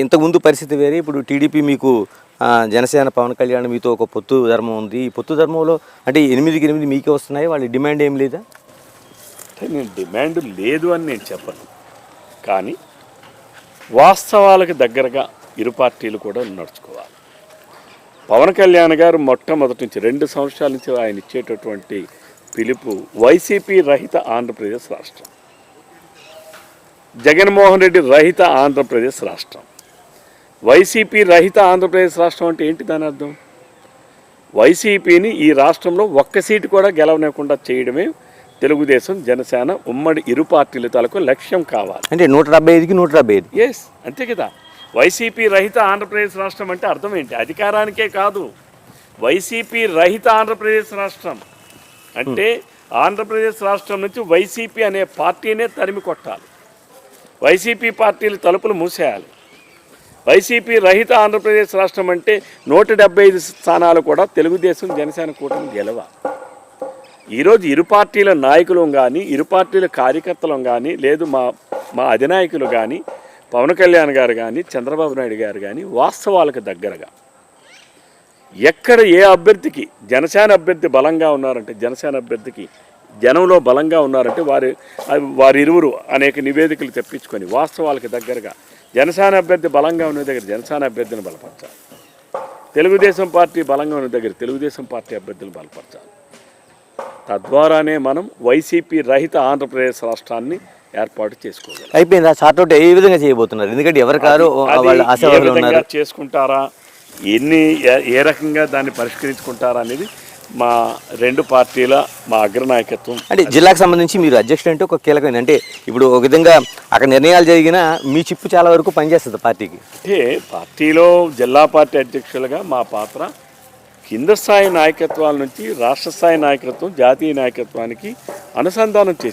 ఇంతకుముందు పరిస్థితి వేరే, ఇప్పుడు టీడీపీ మీకు జనసేన పవన్ కళ్యాణ్ మీతో ఒక పొత్తు ధర్మం ఉంది. ఈ పొత్తు ధర్మంలో అంటే 8కి 8 మీకే వస్తున్నాయి, వాళ్ళ డిమాండ్ ఏం లేదా? అంటే నేను డిమాండ్ లేదు అని నేను చెప్పను, కానీ వాస్తవాలకు దగ్గరగా ఇరు పార్టీలు కూడా నడుచుకోవాలి. పవన్ కళ్యాణ్ గారు మొట్టమొదటి నుంచి 2 సంవత్సరాల నుంచి ఆయన ఇచ్చేటటువంటి పిలుపు వైసీపీ రహిత ఆంధ్రప్రదేశ్ రాష్ట్రం, జగన్మోహన్ రెడ్డి రహిత ఆంధ్రప్రదేశ్ రాష్ట్రం. వైసీపీ రహిత ఆంధ్రప్రదేశ్ రాష్ట్రం అంటే ఏంటి దాని అర్థం? వైసీపీని ఈ రాష్ట్రంలో ఒక్క సీటు కూడా గెలవలేకుండా చేయడమే తెలుగుదేశం జనసేన ఉమ్మడి ఇరు పార్టీల తాలూకు లక్ష్యం కావాలి. అంటే 175కి 175. ఎస్, అంతే కదా. వైసీపీ రహిత ఆంధ్రప్రదేశ్ రాష్ట్రం అంటే అర్థం ఏంటి? అధికారానికే కాదు, వైసీపీ రహిత ఆంధ్రప్రదేశ్ రాష్ట్రం అంటే ఆంధ్రప్రదేశ్ రాష్ట్రం నుంచి వైసీపీ అనే పార్టీనే తరిమి కొట్టాలి, వైసీపీ పార్టీల తలుపులు మూసేయాలి. వైసీపీ రహిత ఆంధ్రప్రదేశ్ రాష్ట్రం అంటే 175 స్థానాలు కూడా తెలుగుదేశం జనసేన కూటమి గెలవాలి. ఈరోజు ఇరు పార్టీల నాయకులు కానీ, ఇరు పార్టీల కార్యకర్తలు కానీ, లేదు మా అధినాయకులు కానీ, పవన్ కళ్యాణ్ గారు కానీ, చంద్రబాబు నాయుడు గారు కానీ వాస్తవాలకు దగ్గరగా ఎక్కడ ఏ అభ్యర్థికి జనసేన అభ్యర్థి బలంగా ఉన్నారంటే, జనసేన అభ్యర్థికి జనంలో బలంగా ఉన్నారంటే వారిరువురు అనేక నివేదికలు తెప్పించుకొని వాస్తవాలకు దగ్గరగా జనసేన అభ్యర్థి బలంగా ఉన్న దగ్గర జనసేన అభ్యర్థిని బలపరచాలి, తెలుగుదేశం పార్టీ బలంగా ఉన్న దగ్గర తెలుగుదేశం పార్టీ అభ్యర్థులను బలపరచాలి. తద్వారానే మనం వైసీపీ రహిత ఆంధ్రప్రదేశ్ రాష్ట్రాన్ని ఏర్పాటు చేసుకోవాలి. అయిపోయింది. ఆ చార్ట్అవుట్ ఏ విధంగా చేయబోతున్నారు? ఎందుకంటే ఎవరికారు చేసుకుంటారా, ఏ రకంగా దాన్ని పరిష్కరించుకుంటారా అనేది మా 2 పార్టీల మా అగ్రనాయకత్వం. అంటే జిల్లాకు సంబంధించి మీరు అధ్యక్షుడు అంటే ఒక కీలకమైంది. అంటే ఇప్పుడు ఒక విధంగా అక్కడ నిర్ణయాలు జరిగినా మీ చిప్పు చాలా వరకు పనిచేస్తుంది పార్టీకి. అంటే పార్టీలో జిల్లా పార్టీ అధ్యక్షులుగా మా పాత్ర కింద స్థాయి నాయకత్వాల నుంచి రాష్ట్ర స్థాయి నాయకత్వం, జాతీయ నాయకత్వానికి అనుసంధానం చేసి